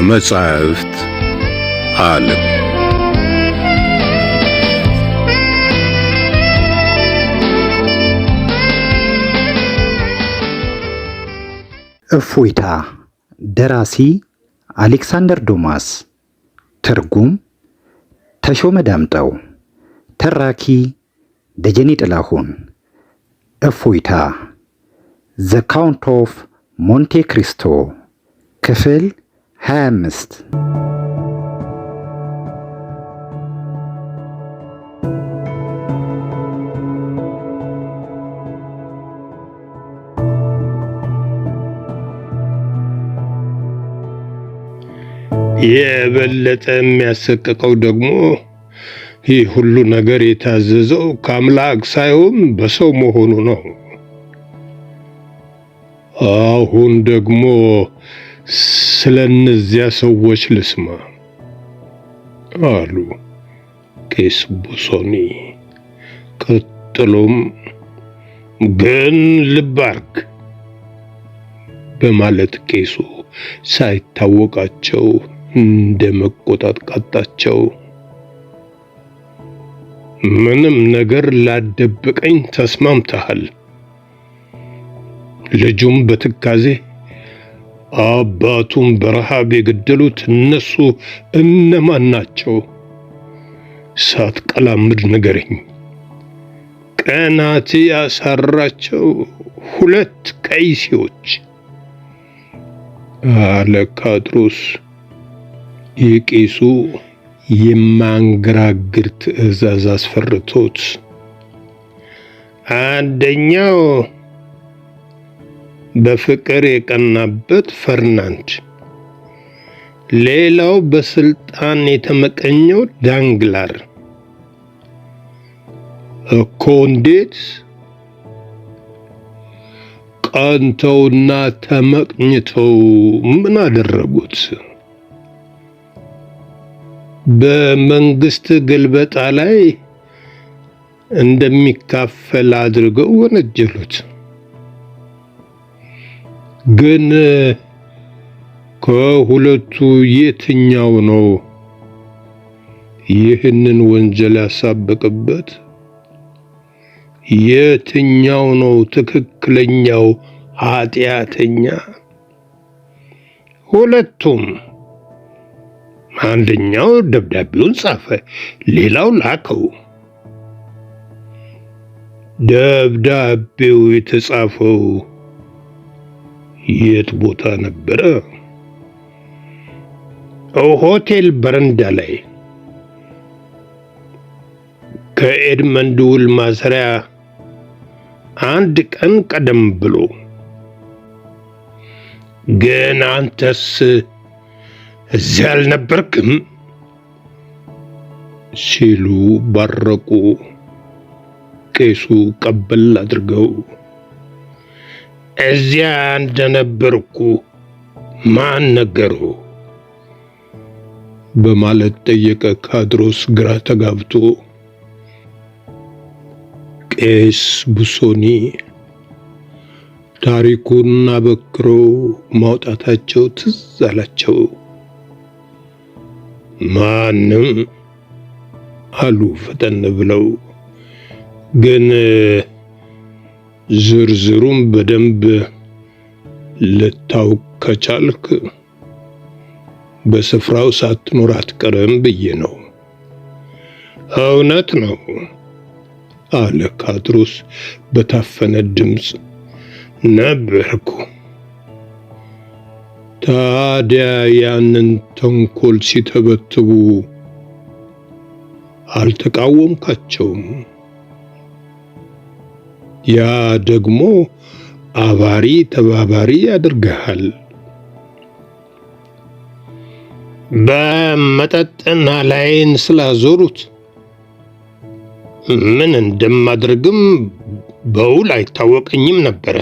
የመጻሕፍት ዓለም እፎይታ። ደራሲ አሌክሳንደር ዶማስ። ትርጉም ተሾመ ዳምጠው። ተራኪ ደጀኔ ጥላሁን። እፎይታ ዘ ካውንት ኦፍ ሞንቴ ክሪስቶ ክፍል 25። የበለጠ የሚያሰቅቀው ደግሞ ይህ ሁሉ ነገር የታዘዘው ከአምላክ ሳይሆን በሰው መሆኑ ነው። አሁን ደግሞ ስለነዚያ ሰዎች ልስማ አሉ ቄስ ቡሶኒ። ቀጥሎም ግን ልብ አድርግ በማለት ቄሱ ሳይታወቃቸው እንደ መቆጣት ቃጣቸው። ምንም ነገር ላደብቀኝ ተስማምተሃል። ልጁም በትካዜ አባቱን በረሃብ የገደሉት እነሱ እነማን ናቸው? ሳትቀላምድ ንገረኝ። ቀናት ያሳራቸው 2 ቀይሲዎች አለ ካድሮስ። የቄሱ የማንገራግር ትዕዛዝ አስፈርቶት፣ አንደኛው በፍቅር የቀናበት ፈርናንድ፣ ሌላው በስልጣን የተመቀኘው ዳንግላር። እኮ እንዴት ቀንተውና ተመቅኝተው ምን አደረጉት? በመንግስት ግልበጣ ላይ እንደሚካፈል አድርገው ወነጀሉት። ግን ከሁለቱ የትኛው ነው ይህንን ወንጀል ያሳበቀበት? የትኛው ነው ትክክለኛው ኃጢአተኛ? ሁለቱም። አንደኛው ደብዳቤውን ጻፈ፣ ሌላው ላከው። ደብዳቤው የተጻፈው የት ቦታ ነበረ? ሆቴል በረንዳ ላይ ከኤድመንድ ውል ማሰሪያ 1 ቀን ቀደም ብሎ። ግን አንተስ እዚያ አልነበርክም ሲሉ ባረቁ። ቄሱ ቀበል አድርገው፣ እዚያ እንደነበርኩ ማን ነገረው በማለት ጠየቀ ካድሮስ ግራ ተጋብቶ። ቄስ ቡሶኒ ታሪኩን አበክሮ ማውጣታቸው ትዝ አላቸው። ማንም አሉ ፈጠን ብለው። ግን ዝርዝሩን በደንብ ልታውቅ ከቻልክ በስፍራው ሳትኖር አትቀርም ብዬ ነው። እውነት ነው አለ ካድሮስ በታፈነ ድምፅ። ነበርኩ። ታዲያ ያንን ተንኮል ሲተበትቡ አልተቃወምካቸውም? ያ ደግሞ አባሪ ተባባሪ ያደርግሃል። በመጠጥና ላይን ስላዞሩት ምን እንደማድረግም በውል አይታወቀኝም ነበረ።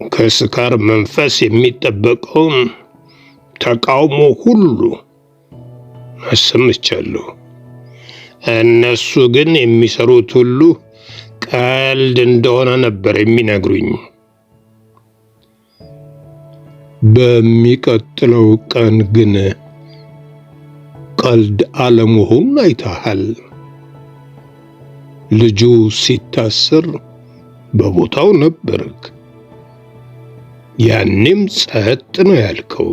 ከስካር መንፈስ የሚጠበቀው ተቃውሞ ሁሉ አሰምቻለሁ። እነሱ ግን የሚሰሩት ሁሉ ቀልድ እንደሆነ ነበር የሚነግሩኝ። በሚቀጥለው ቀን ግን ቀልድ አለመሆኑን አይተሃል። ልጁ ሲታሰር በቦታው ነበርክ። ያኔም ጸጥ ነው ያልከው።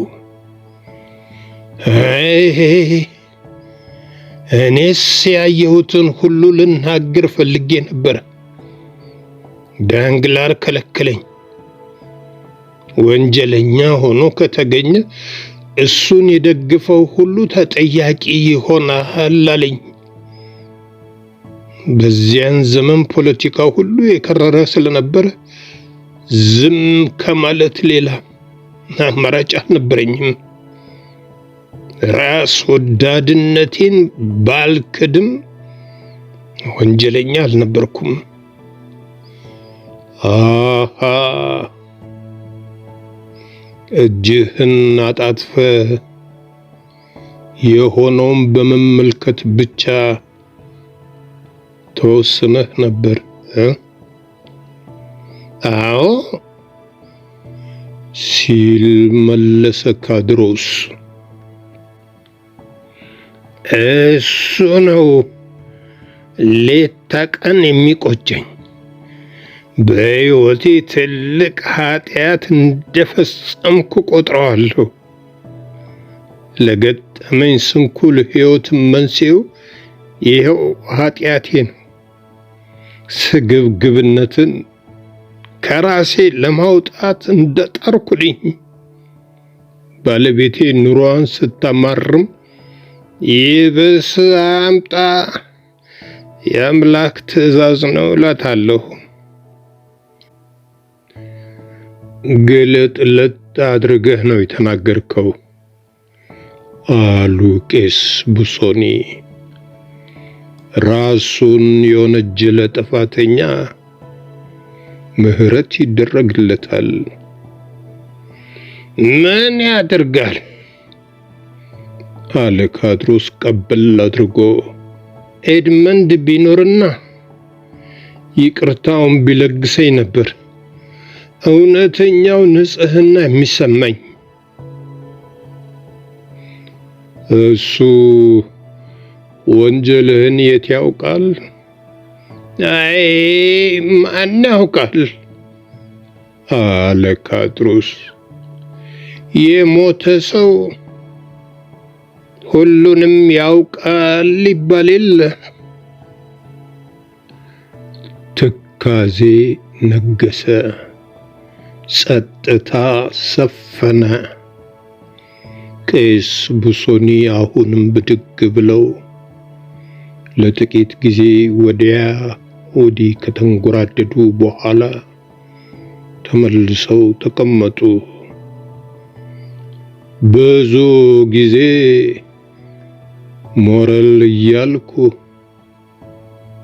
እኔስ ያየሁትን ሁሉ ልናገር ፈልጌ ነበር። ዳንግላር ከለከለኝ። ወንጀለኛ ሆኖ ከተገኘ እሱን የደገፈው ሁሉ ተጠያቂ ይሆናል አለኝ። በዚያን ዘመን ፖለቲካው ሁሉ የከረረ ስለነበረ ዝም ከማለት ሌላ አማራጭ አልነበረኝም። ራስ ወዳድነቴን ባልክድም ወንጀለኛ አልነበርኩም። እጅህን አጣጥፈ የሆነውን በመመልከት ብቻ ተወስነህ ነበር። አዎ ሲል መለሰ ካድሮስ። እሱ ነው ሌት ተቀን የሚቆጨኝ። በሕይወቴ ትልቅ ኃጢአት እንደፈጸምኩ ቆጥረዋለሁ። ለገጠመኝ ስንኩል ሕይወት መንስኤው ይኸው ኃጢአቴ ነው። ስግብግብነትን ከራሴ ለማውጣት እንደጣርኩልኝ ባለቤቴ ኑሮዋን ስታማርም ይብስ አምጣ የአምላክ ትእዛዝ ነው እላታለሁ። ግልጥልጥ አድርገህ ነው የተናገርከው አሉ ቄስ ቡሶኒ። ራሱን የወነጀለ ጥፋተኛ ምህረት ይደረግለታል። ምን ያደርጋል አለ ካድሮስ ቀበል አድርጎ። ኤድመንድ ቢኖርና ይቅርታውን ቢለግሰኝ ነበር እውነተኛው ንጽህና የሚሰማኝ። እሱ ወንጀልህን የት ያውቃል? አይ ማን ያውቃል አለ ካድሮስ። የሞተ ሰው ሁሉንም ያውቃል ይባል የለ። ትካዜ ነገሰ። ጸጥታ ሰፈነ። ቄስ ቡሶኒ አሁንም ብድግ ብለው ለጥቂት ጊዜ ወዲያ ወዲህ ከተንጎራደዱ በኋላ ተመልሰው ተቀመጡ። ብዙ ጊዜ ሞራል እያልኩ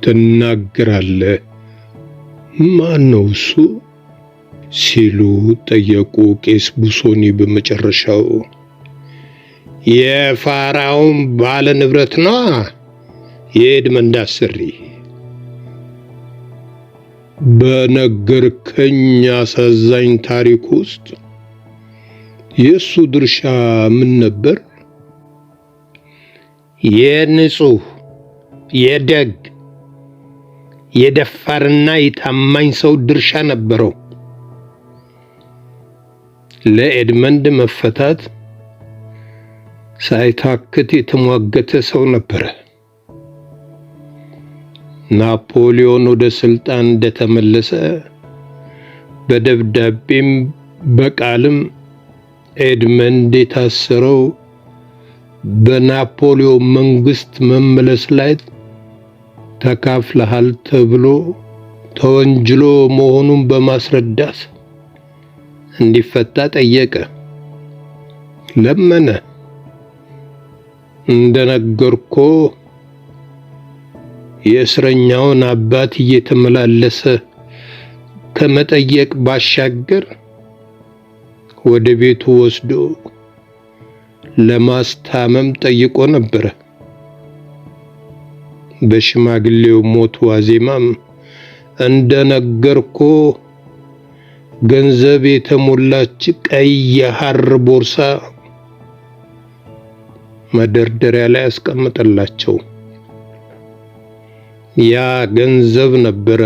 ትናገራለህ። ማን ነው እሱ ሲሉ ጠየቁ ቄስ ቡሶኒ በመጨረሻው። የፋራውን ባለ ንብረት ነው የኤድመንድ አሰሪ። በነገርከኝ አሳዛኝ ታሪክ ውስጥ የሱ ድርሻ ምን ነበር? የንጹህ የደግ የደፋርና የታማኝ ሰው ድርሻ ነበረው። ለኤድመንድ መፈታት ሳይታክት የተሟገተ ሰው ነበረ። ናፖሊዮን ወደ ስልጣን እንደተመለሰ በደብዳቤም በቃልም ኤድመንድ የታሰረው በናፖሊዮን መንግስት መመለስ ላይ ተካፍለሃል ተብሎ ተወንጅሎ መሆኑን በማስረዳት እንዲፈታ ጠየቀ፣ ለመነ። እንደነገርኩ የእስረኛውን አባት እየተመላለሰ ከመጠየቅ ባሻገር ወደ ቤቱ ወስዶ ለማስታመም ጠይቆ ነበር። በሽማግሌው ሞት ዋዜማም እንደነገርኩ ገንዘብ የተሞላች ቀይ የሐር ቦርሳ መደርደሪያ ላይ አስቀምጠላቸው። ያ ገንዘብ ነበረ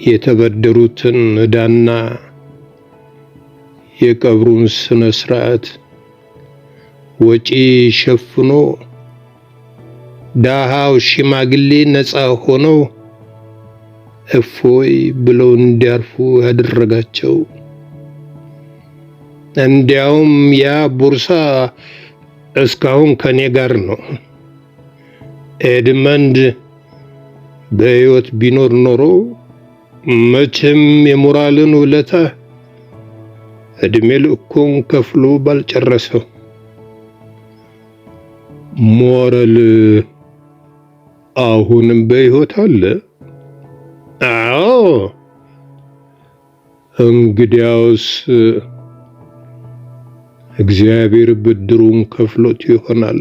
የተበደሩትን ዕዳና የቀብሩን ስነ ስርዓት ወጪ ሸፍኖ ዳሃው ሽማግሌ ነፃ ሆነው እፎይ ብለው እንዲያርፉ ያደረጋቸው። እንዲያውም ያ ቦርሳ እስካሁን ከኔ ጋር ነው። ኤድመንድ በሕይወት ቢኖር ኖሮ መቼም የሞራልን ውለታ እድሜ ልኩን ከፍሎ ባልጨረሰው። ሞራል አሁንም በሕይወት አለ? አዎ። እንግዲያውስ እግዚአብሔር ብድሩን ከፍሎት ይሆናል።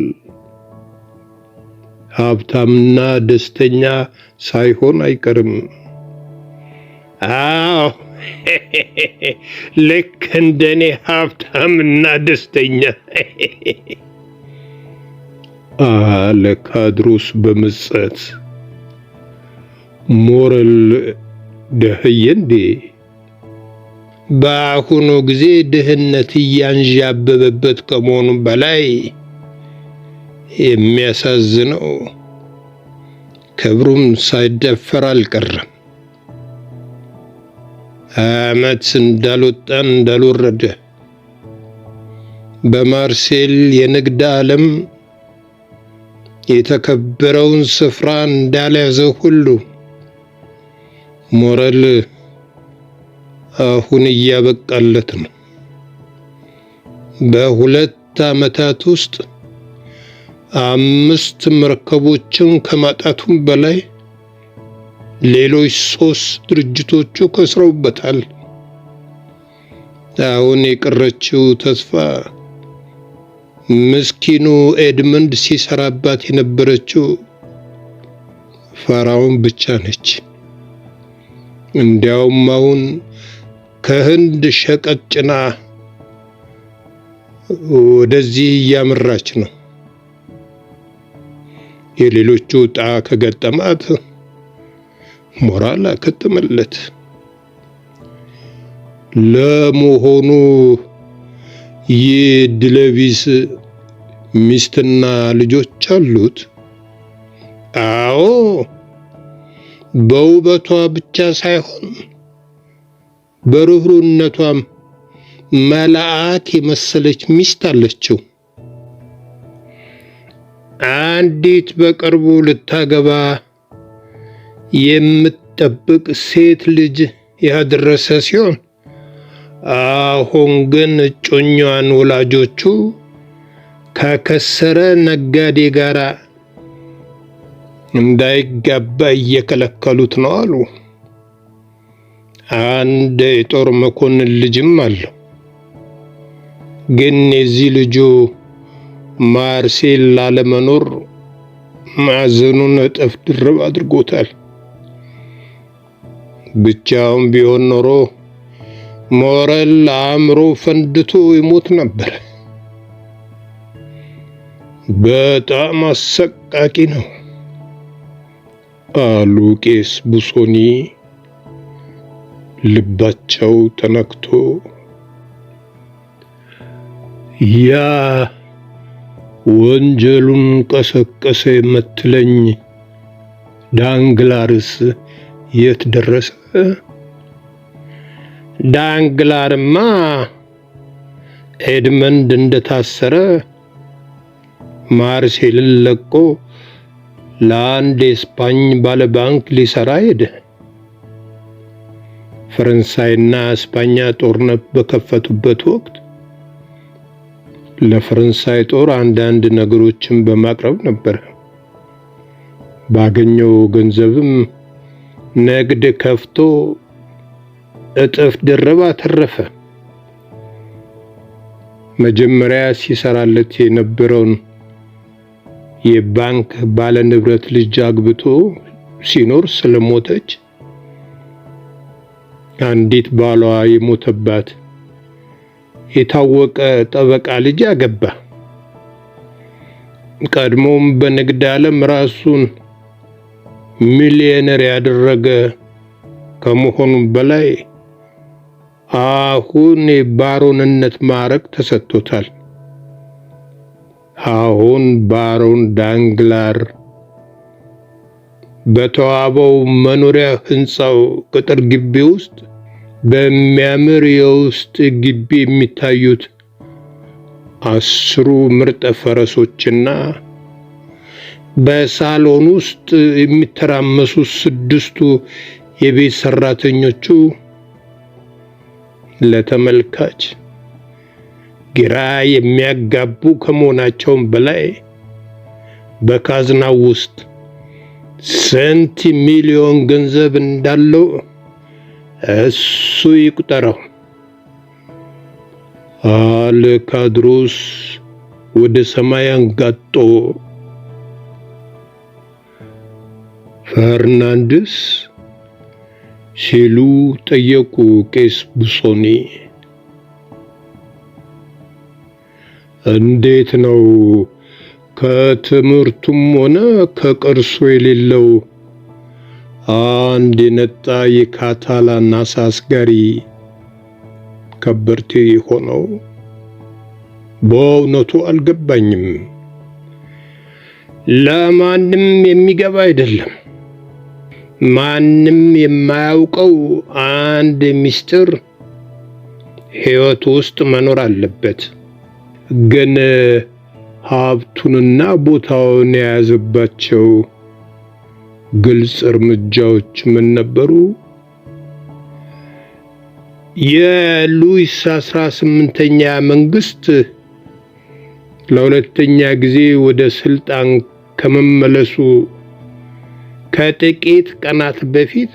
ሀብታምና ደስተኛ ሳይሆን አይቀርም። አዎ ልክ እንደኔ ሀብታምና ደስተኛ አለ ካድሮስ በምጸት። ሞራል ደህየ እንዴ? በአሁኑ ጊዜ ድህነት እያንዣበበበት ከመሆኑ በላይ የሚያሳዝነው ክብሩም ሳይደፈር አልቀረም። ዓመት እንዳልወጣ እንዳልወረደ በማርሴል የንግድ ዓለም የተከበረውን ስፍራ እንዳልያዘ ሁሉ ሞራል አሁን እያበቃለት ነው። በ2 ዓመታት ውስጥ 5 መርከቦችን ከማጣቱም በላይ ሌሎች 3 ድርጅቶቹ ከስረውበታል። አሁን የቀረችው ተስፋ ምስኪኑ ኤድመንድ ሲሰራባት የነበረችው ፋራውን ብቻ ነች። እንዲያውም አሁን ከህንድ ሸቀጥ ጭና ወደዚህ እያመራች ነው። የሌሎቹ ዕጣ ከገጠማት ሞራል አከተመለት። ለመሆኑ ይህ ድለቢስ ሚስትና ልጆች አሉት? አዎ፣ በውበቷ ብቻ ሳይሆን በርህሩህነቷም መልአክ የመሰለች ሚስት አለችው። አንዲት በቅርቡ ልታገባ የምትጠብቅ ሴት ልጅ ያደረሰ ሲሆን አሁን ግን እጮኛዋን ወላጆቹ ከከሰረ ነጋዴ ጋር እንዳይጋባ እየከለከሉት ነው አሉ። አንድ የጦር መኮንን ልጅም አለው። ግን የዚህ ልጁ ማርሴል ላለመኖር ማዘኑን እጥፍ ድርብ አድርጎታል። ብቻውን ቢሆን ኖሮ ሞራል አእምሮ ፈንድቶ ይሞት ነበር። በጣም አሰቃቂ ነው አሉ ቄስ ቡሶኒ ልባቸው ተነክቶ። ያ ወንጀሉን ቀሰቀሰ የምትለኝ ዳንግላርስ የት ደረሰ? ዳንግላርማ ኤድመንድ እንደታሰረ ማርሴልን ለቆ ለአንድ የስፓኝ ባለባንክ ሊሰራ ሄደ። ፈረንሳይና እስፓኛ ጦርነት በከፈቱበት ወቅት ለፈረንሳይ ጦር አንዳንድ ነገሮችን በማቅረብ ነበር። ባገኘው ገንዘብም ንግድ ከፍቶ እጥፍ ድርብ አተረፈ። መጀመሪያ ሲሰራለት የነበረውን የባንክ ባለንብረት ልጅ አግብቶ ሲኖር ስለሞተች አንዲት ባሏ የሞተባት የታወቀ ጠበቃ ልጅ አገባ። ቀድሞም በንግድ ዓለም ራሱን ሚሊዮነር ያደረገ ከመሆኑም በላይ አሁን የባሮንነት ማዕረግ ተሰጥቶታል። አሁን ባሮን ዳንግላር በተዋበው መኖሪያ ህንጻው ቅጥር ግቢ ውስጥ በሚያምር የውስጥ ግቢ የሚታዩት 10 ምርጥ ፈረሶችና በሳሎን ውስጥ የሚተራመሱት 6ቱ የቤት ሰራተኞቹ ለተመልካች ግራ የሚያጋቡ ከመሆናቸውም በላይ በካዝናው ውስጥ ስንት ሚሊዮን ገንዘብ እንዳለው እሱ ይቁጠረው። አልካድሮስ ወደ ሰማይ አንጋጦ ፈርናንድስ ሲሉ ጠየቁ ቄስ ቡሶኒ። እንዴት ነው ከትምህርቱም ሆነ ከቅርሱ የሌለው አንድ የነጣ የካታላን አሳስጋሪ ከበርቴ ሆነው? በእውነቱ አልገባኝም። ለማንም የሚገባ አይደለም። ማንም የማያውቀው አንድ ሚስጥር ሕይወት ውስጥ መኖር አለበት። ግን ሀብቱንና ቦታውን የያዘባቸው ግልጽ እርምጃዎች ምን ነበሩ? የሉዊስ 18ኛ መንግስት ለሁለተኛ ጊዜ ወደ ስልጣን ከመመለሱ ከጥቂት ቀናት በፊት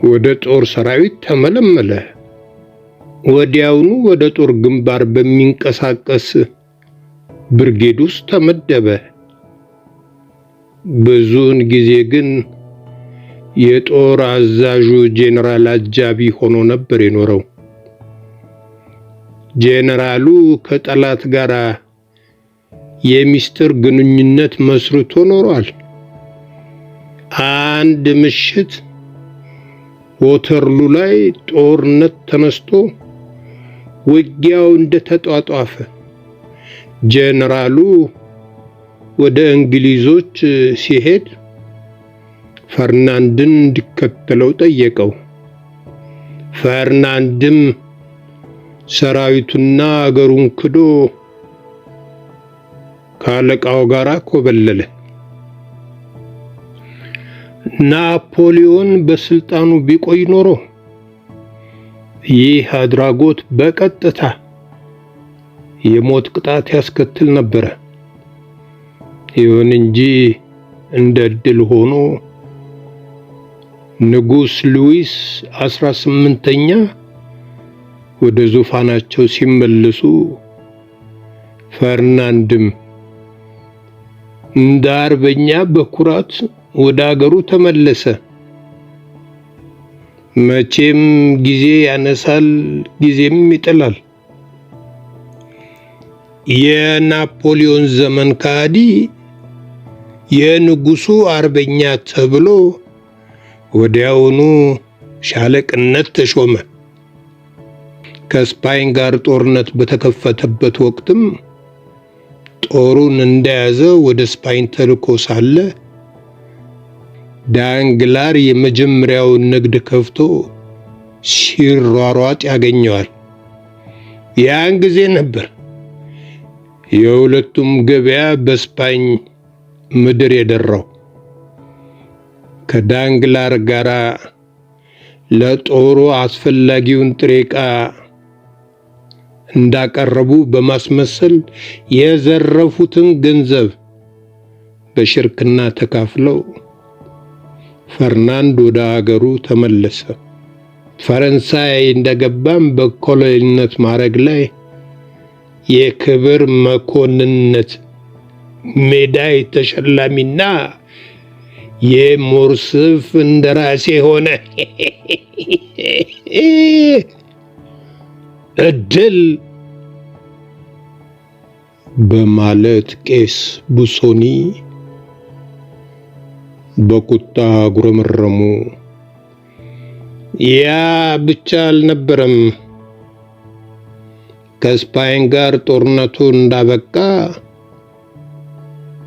ወደ ጦር ሰራዊት ተመለመለ። ወዲያውኑ ወደ ጦር ግንባር በሚንቀሳቀስ ብርጌድ ውስጥ ተመደበ። ብዙውን ጊዜ ግን የጦር አዛዡ ጄኔራል አጃቢ ሆኖ ነበር የኖረው። ጄኔራሉ ከጠላት ጋር የሚስጥር ግንኙነት መስርቶ ኖሯል። አንድ ምሽት ወተርሉ ላይ ጦርነት ተነስቶ ውጊያው እንደተጧጧፈ ጄኔራሉ ወደ እንግሊዞች ሲሄድ ፈርናንድን እንዲከተለው ጠየቀው። ፈርናንድም ሰራዊቱና አገሩን ክዶ ካለቃው ጋር ኮበለለ። ናፖሊዮን በስልጣኑ ቢቆይ ኖሮ ይህ አድራጎት በቀጥታ የሞት ቅጣት ያስከትል ነበር። ይሁን እንጂ እንደ ዕድል ሆኖ ንጉስ ሉዊስ 18ኛ ወደ ዙፋናቸው ሲመለሱ ፈርናንድም እንደ አርበኛ በኩራት ወደ አገሩ ተመለሰ። መቼም ጊዜ ያነሳል፣ ጊዜም ይጥላል። የናፖሊዮን ዘመን ካዲ የንጉሱ አርበኛ ተብሎ ወዲያውኑ ሻለቅነት ተሾመ። ከስፓይን ጋር ጦርነት በተከፈተበት ወቅትም ጦሩን እንደያዘ ወደ ስፓይን ተልኮ ሳለ ዳንግላር የመጀመሪያውን ንግድ ከፍቶ ሲሯሯጥ ያገኘዋል። ያን ጊዜ ነበር የሁለቱም ገበያ በስፓይን ምድር የደራው። ከዳንግላር ጋር ለጦሩ አስፈላጊውን ጥሬ ዕቃ እንዳቀረቡ በማስመሰል የዘረፉትን ገንዘብ በሽርክና ተካፍለው ፈርናንድ ወደ አገሩ ተመለሰ። ፈረንሳይ እንደገባም በኮሎኔልነት ማዕረግ ላይ የክብር መኮንንነት ሜዳይ ተሸላሚና የሞርስፍ እንደራሴ ሆነ። እድል በማለት ቄስ ቡሶኒ በቁጣ ጉረመረሙ። ያ ብቻ አልነበረም። ከስፓይን ጋር ጦርነቱ እንዳበቃ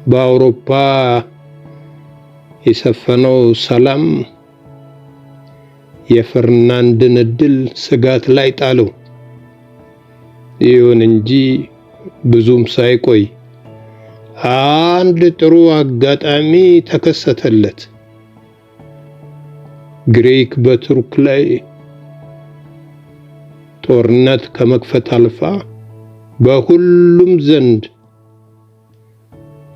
በአውሮፓ የሰፈነው ሰላም የፈርናንድን እድል ስጋት ላይ ጣለው። ይሁን እንጂ ብዙም ሳይቆይ አንድ ጥሩ አጋጣሚ ተከሰተለት። ግሪክ በቱርክ ላይ ጦርነት ከመክፈት አልፋ በሁሉም ዘንድ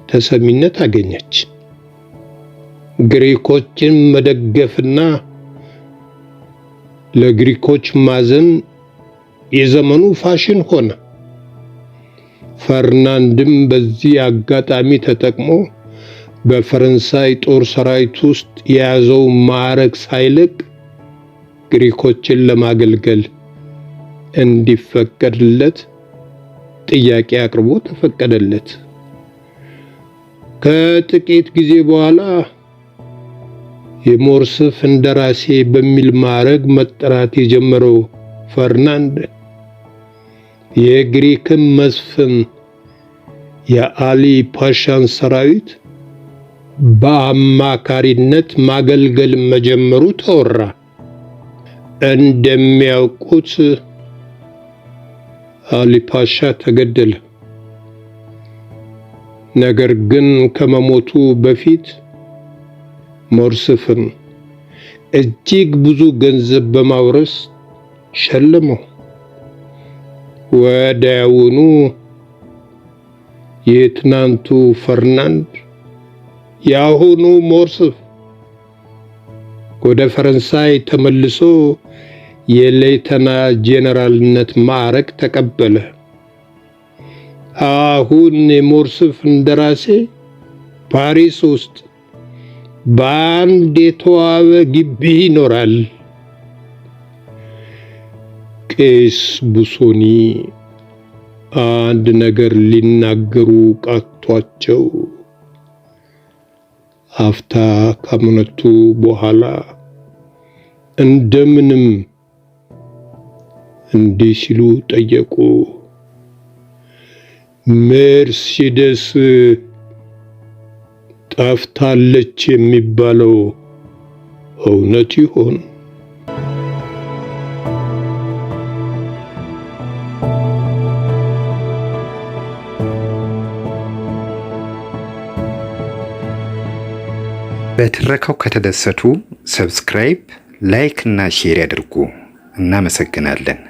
ተሰሚነት አገኘች። ግሪኮችን መደገፍና ለግሪኮች ማዘን የዘመኑ ፋሽን ሆነ። ፈርናንድም በዚህ አጋጣሚ ተጠቅሞ በፈረንሳይ ጦር ሰራዊት ውስጥ የያዘው ማዕረግ ሳይለቅ ግሪኮችን ለማገልገል እንዲፈቀድለት ጥያቄ አቅርቦ ተፈቀደለት። ከጥቂት ጊዜ በኋላ የሞርስፍ እንደራሴ በሚል ማዕረግ መጠራት የጀመረው ፈርናንድ የግሪክን መስፍን የአሊ ፓሻን ሰራዊት በአማካሪነት ማገልገል መጀመሩ ተወራ። እንደሚያውቁት አሊ ፓሻ ተገደለ። ነገር ግን ከመሞቱ በፊት ሞርስፍን እጅግ ብዙ ገንዘብ በማውረስ ሸለመው። ወዲያውኑ የትናንቱ ፈርናንድ የአሁኑ ሞርስፍ ወደ ፈረንሳይ ተመልሶ የሌተና ጄኔራልነት ማዕረግ ተቀበለ። አሁን የሞርስፍ እንደራሴ ፓሪስ ውስጥ በአንድ የተዋበ ግቢ ይኖራል። ቄስ ቡሶኒ አንድ ነገር ሊናገሩ ቃቷቸው አፍታ ካመነቱ በኋላ እንደምንም እንዲህ ሲሉ ጠየቁ። ሜርሲደስ ጠፍታለች የሚባለው እውነት ይሆን? በትረካው ከተደሰቱ ሰብስክራይብ፣ ላይክ እና ሼር ያድርጉ። እናመሰግናለን።